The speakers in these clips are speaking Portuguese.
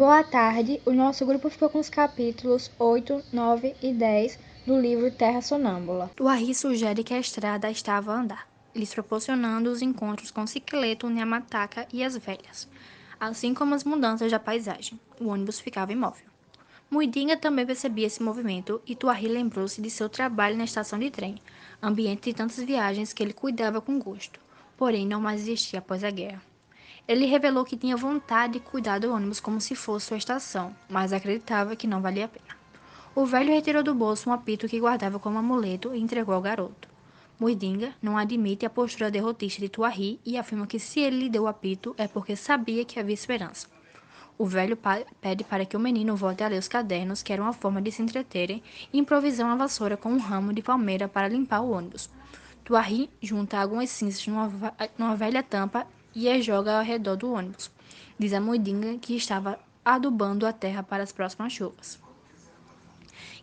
Boa tarde, o nosso grupo ficou com os capítulos 8, 9 e 10 do livro Terra Sonâmbula. Tuahi sugere que a estrada estava a andar, lhes proporcionando os encontros com Cicleto, Nhamataka e as velhas, assim como as mudanças da paisagem. O ônibus ficava imóvel. Muidinga também percebia esse movimento e Tuahi lembrou-se de seu trabalho na estação de trem, ambiente de tantas viagens que ele cuidava com gosto, porém não mais existia após a guerra. Ele revelou que tinha vontade de cuidar do ônibus como se fosse sua estação, mas acreditava que não valia a pena. O velho retirou do bolso um apito que guardava como amuleto e entregou ao garoto. Muidinga não admite a postura derrotista de Tuahi e afirma que se ele lhe deu o apito é porque sabia que havia esperança. O velho pede para que o menino volte a ler os cadernos, que era uma forma de se entreterem, e improvisa uma vassoura com um ramo de palmeira para limpar o ônibus. Tuahi junta algumas cinzas numa velha tampa e as joga ao redor do ônibus. Diz a Muidinga que estava adubando a terra para as próximas chuvas.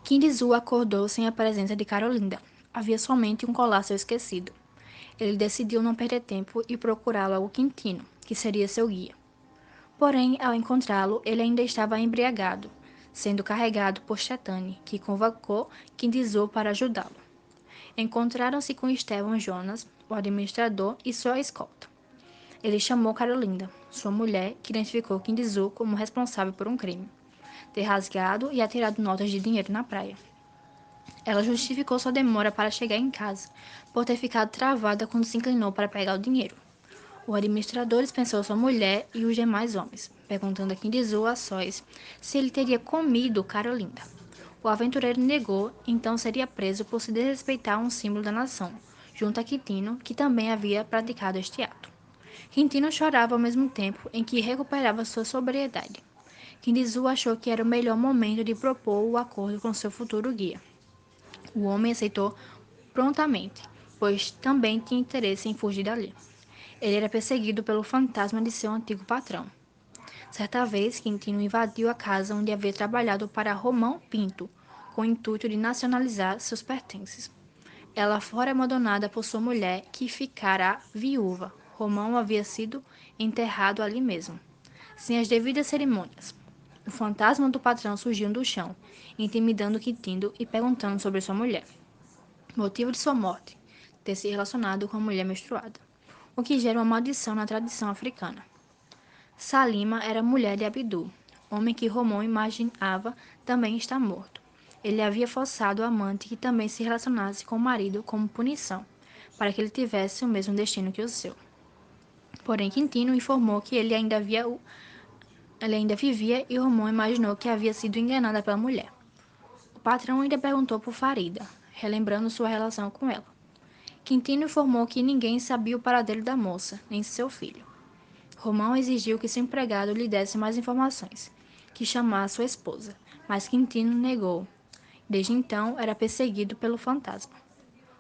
Kindizu acordou sem a presença de Carolinda. Havia somente um colar esquecido. Ele decidiu não perder tempo e procurar logo Quintino, que seria seu guia. Porém, ao encontrá-lo, ele ainda estava embriagado, sendo carregado por Chetane, que convocou Kindizu para ajudá-lo. Encontraram-se com Esteban Jonas, o administrador, e sua escolta. Ele chamou Carolinda, sua mulher, que identificou Kindizu como responsável por um crime, ter rasgado e atirado notas de dinheiro na praia. Ela justificou sua demora para chegar em casa, por ter ficado travada quando se inclinou para pegar o dinheiro. O administrador dispensou sua mulher e os demais homens, perguntando a Kindizu a sós se ele teria comido Carolinda. O aventureiro negou, então seria preso por se desrespeitar um símbolo da nação, junto a Quintino, que também havia praticado este ato. Quintino chorava ao mesmo tempo em que recuperava sua sobriedade. Kindizu achou que era o melhor momento de propor o acordo com seu futuro guia. O homem aceitou prontamente, pois também tinha interesse em fugir dali. Ele era perseguido pelo fantasma de seu antigo patrão. Certa vez, Quintino invadiu a casa onde havia trabalhado para Romão Pinto, com o intuito de nacionalizar seus pertences. Ela fora abandonada por sua mulher, que ficara viúva. Romão havia sido enterrado ali mesmo, sem as devidas cerimônias. O fantasma do patrão surgiu do chão, intimidando Quintino e perguntando sobre sua mulher. Motivo de sua morte: ter se relacionado com a mulher menstruada, o que gera uma maldição na tradição africana. Salima era mulher de Abdu, homem que Romão imaginava também estar morto. Ele havia forçado o amante que também se relacionasse com o marido como punição, para que ele tivesse o mesmo destino que o seu. Porém, Quintino informou que ele ainda vivia e Romão imaginou que havia sido enganada pela mulher. O patrão ainda perguntou por Farida, relembrando sua relação com ela. Quintino informou que ninguém sabia o paradeiro da moça, nem seu filho. Romão exigiu que seu empregado lhe desse mais informações, que chamasse sua esposa, mas Quintino negou. Desde então, era perseguido pelo fantasma.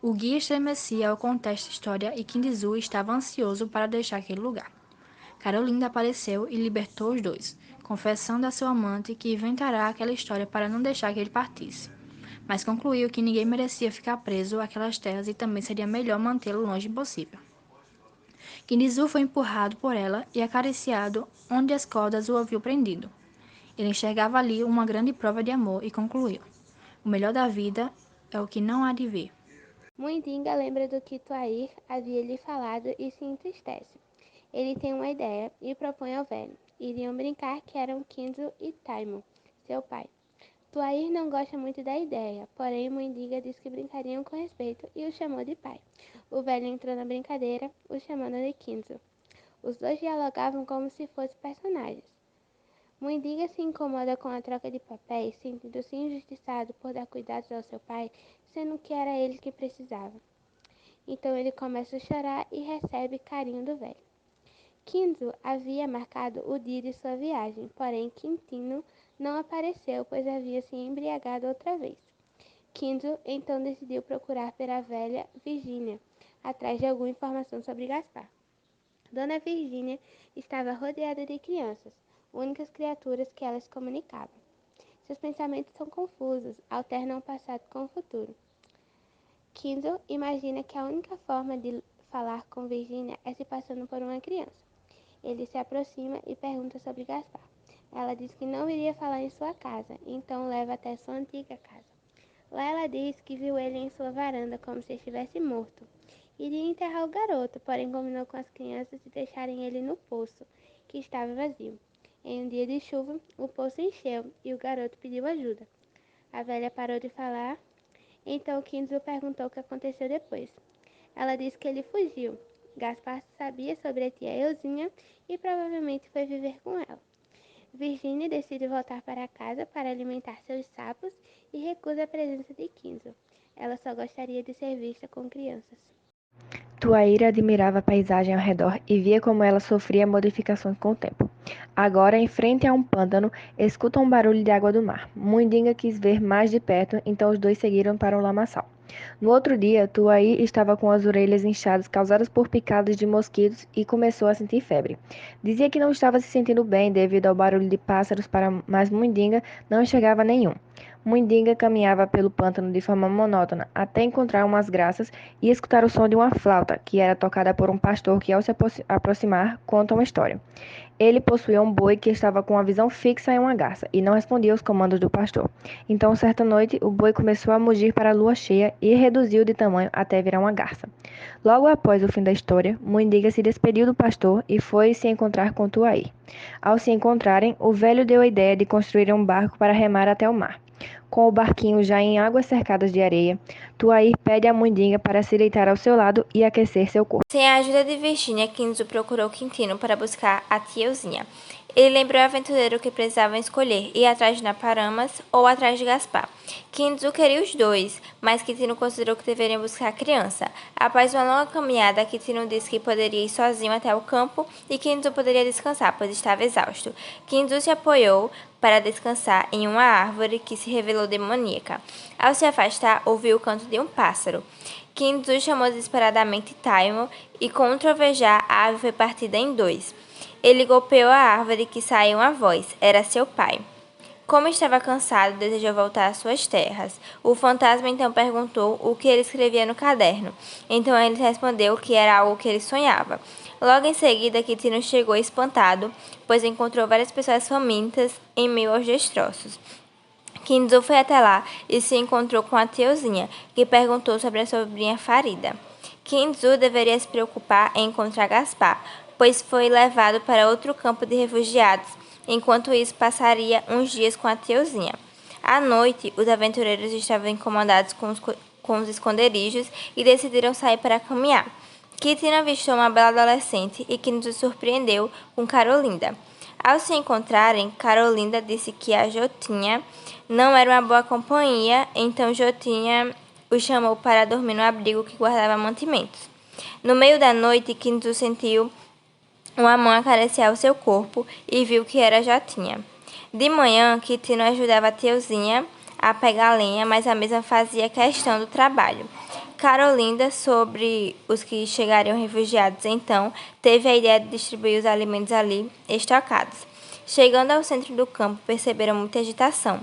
O guia estremecia ao contar esta história e Kindizu estava ansioso para deixar aquele lugar. Carolinda apareceu e libertou os dois, confessando a seu amante que inventará aquela história para não deixar que ele partisse, mas concluiu que ninguém merecia ficar preso àquelas terras e também seria melhor mantê-lo longe possível. Kindizu foi empurrado por ela e acariciado onde as cordas o haviam prendido. Ele enxergava ali uma grande prova de amor e concluiu: o melhor da vida é o que não há de vir. Muidinga lembra do que Tuair havia lhe falado e se entristece. Ele tem uma ideia e propõe ao velho. Iriam brincar que eram Kinzo e Taimo, seu pai. Tuair não gosta muito da ideia, porém Muidinga diz que brincariam com respeito e o chamou de pai. O velho entrou na brincadeira, o chamando de Kinzo. Os dois dialogavam como se fossem personagens. Muidinga se incomoda com a troca de papéis, sentindo-se injustiçado por dar cuidados ao seu pai, sendo que era ele que precisava. Então ele começa a chorar e recebe carinho do velho. Kinzo havia marcado o dia de sua viagem, porém Quintino não apareceu, pois havia se embriagado outra vez. Kinzo então decidiu procurar pela velha Virgínia, atrás de alguma informação sobre Gaspar. Dona Virgínia estava rodeada de crianças, únicas criaturas que ela se comunicava. Seus pensamentos são confusos, alternam o passado com o futuro. Kinzo imagina que a única forma de falar com Virgínia é se passando por uma criança. Ele se aproxima e pergunta sobre Gaspar. Ela diz que não iria falar em sua casa, então leva até sua antiga casa. Lá ela diz que viu ele em sua varanda como se estivesse morto. Iria enterrar o garoto, porém combinou com as crianças de deixarem ele no poço, que estava vazio. Em um dia de chuva, o poço encheu e o garoto pediu ajuda. A velha parou de falar, então Kinzo perguntou o que aconteceu depois. Ela disse que ele fugiu. Gaspar sabia sobre a tia Euzinha e provavelmente foi viver com ela. Virginia decide voltar para casa para alimentar seus sapos e recusa a presença de Kinzo. Ela só gostaria de ser vista com crianças. Tuaíra admirava a paisagem ao redor e via como ela sofria modificações com o tempo. Agora, em frente a um pântano, escuta um barulho de água do mar. Mundinga quis ver mais de perto, então os dois seguiram para o lamaçal. No outro dia, Tuaí estava com as orelhas inchadas causadas por picadas de mosquitos e começou a sentir febre. Dizia que não estava se sentindo bem devido ao barulho de pássaros, mas Mundinga não enxergava nenhum. Mundinga caminhava pelo pântano de forma monótona até encontrar umas graças e escutar o som de uma flauta, que era tocada por um pastor que, ao se aproximar, conta uma história. Ele possuía um boi que estava com a visão fixa em uma garça e não respondia aos comandos do pastor. Então, certa noite, o boi começou a mugir para a lua cheia e reduziu de tamanho até virar uma garça. Logo após o fim da história, Muindiga se despediu do pastor e foi se encontrar com Tuaí. Ao se encontrarem, o velho deu a ideia de construir um barco para remar até o mar. Com o barquinho já em águas cercadas de areia, Tuaí pede a Mundinga para se deitar ao seu lado e aquecer seu corpo. Sem a ajuda de Virginia, Kinzo procurou Quintino para buscar a tiazinha. Ele lembrou o aventureiro que precisavam escolher, ir atrás de Naparamas ou atrás de Gaspar. Kinzo queria os dois, mas Quintino considerou que deveriam buscar a criança. Após uma longa caminhada, Quintino disse que poderia ir sozinho até o campo e Kinzo poderia descansar, pois estava exausto. Kinzo se apoiou para descansar em uma árvore que se revelou demoníaca. Ao se afastar, ouviu o canto de um pássaro. Kinzo chamou desesperadamente Taimo e, com um trovejar, a ave foi partida em dois. Ele golpeou a árvore que saiu uma voz. Era seu pai. Como estava cansado, desejou voltar às suas terras. O fantasma então perguntou o que ele escrevia no caderno. Então ele respondeu que era algo que ele sonhava. Logo em seguida, Quintino chegou espantado, pois encontrou várias pessoas famintas em meio aos destroços. Kinzo foi até lá e se encontrou com a tiazinha, que perguntou sobre a sobrinha Farida. Kinzo deveria se preocupar em encontrar Gaspar, pois foi levado para outro campo de refugiados. Enquanto isso, passaria uns dias com a tiazinha. À noite, os aventureiros estavam incomodados com os esconderijos e decidiram sair para caminhar. Kitty avistou uma bela adolescente e Kinzo surpreendeu com Carolinda. Ao se encontrarem, Carolinda disse que a Jotinha não era uma boa companhia, então Jotinha o chamou para dormir no abrigo que guardava mantimentos. No meio da noite, Kinzo sentiu uma mão acariciar o seu corpo e viu que era Jotinha. De manhã, Quintino ajudava a tiazinha a pegar lenha, mas a mesma fazia questão do trabalho. Carolinda, sobre os que chegariam refugiados, então, teve a ideia de distribuir os alimentos ali estocados. Chegando ao centro do campo, perceberam muita agitação.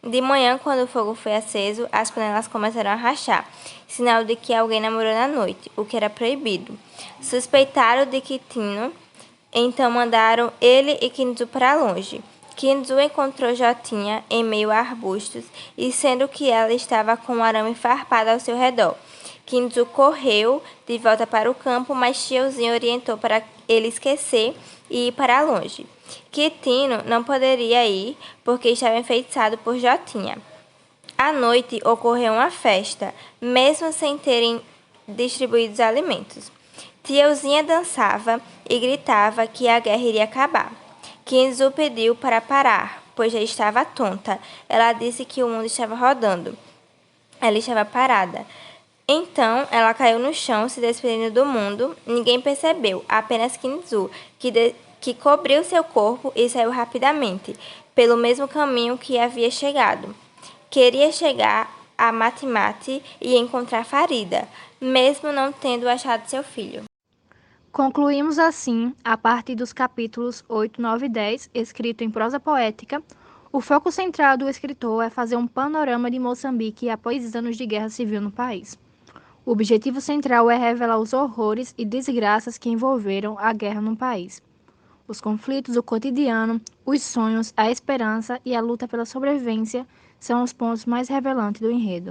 De manhã, quando o fogo foi aceso, as panelas começaram a rachar, sinal de que alguém namorou na noite, o que era proibido. Suspeitaram de Quintino, então mandaram ele e Kinzo para longe. Kinzo encontrou Jotinha em meio a arbustos, e sendo que ela estava com um arame farpado ao seu redor. Kinzo correu de volta para o campo, mas tiozinho orientou para ele esquecer e ir para longe. Quintino não poderia ir, porque estava enfeitiçado por Jotinha. À noite ocorreu uma festa, mesmo sem terem distribuído os alimentos. Tiazinha dançava e gritava que a guerra iria acabar. Kinzo pediu para parar, pois já estava tonta. Ela disse que o mundo estava rodando. Ela estava parada. Então, ela caiu no chão, se despedindo do mundo. Ninguém percebeu, apenas Kinzo, que cobriu seu corpo e saiu rapidamente, pelo mesmo caminho que havia chegado. Queria chegar a Matimati e encontrar Farida, mesmo não tendo achado seu filho. Concluímos assim, a partir dos capítulos 8, 9 e 10, escrito em prosa poética. O foco central do escritor é fazer um panorama de Moçambique após anos de guerra civil no país. O objetivo central é revelar os horrores e desgraças que envolveram a guerra no país. Os conflitos, o cotidiano, os sonhos, a esperança e a luta pela sobrevivência são os pontos mais revelantes do enredo.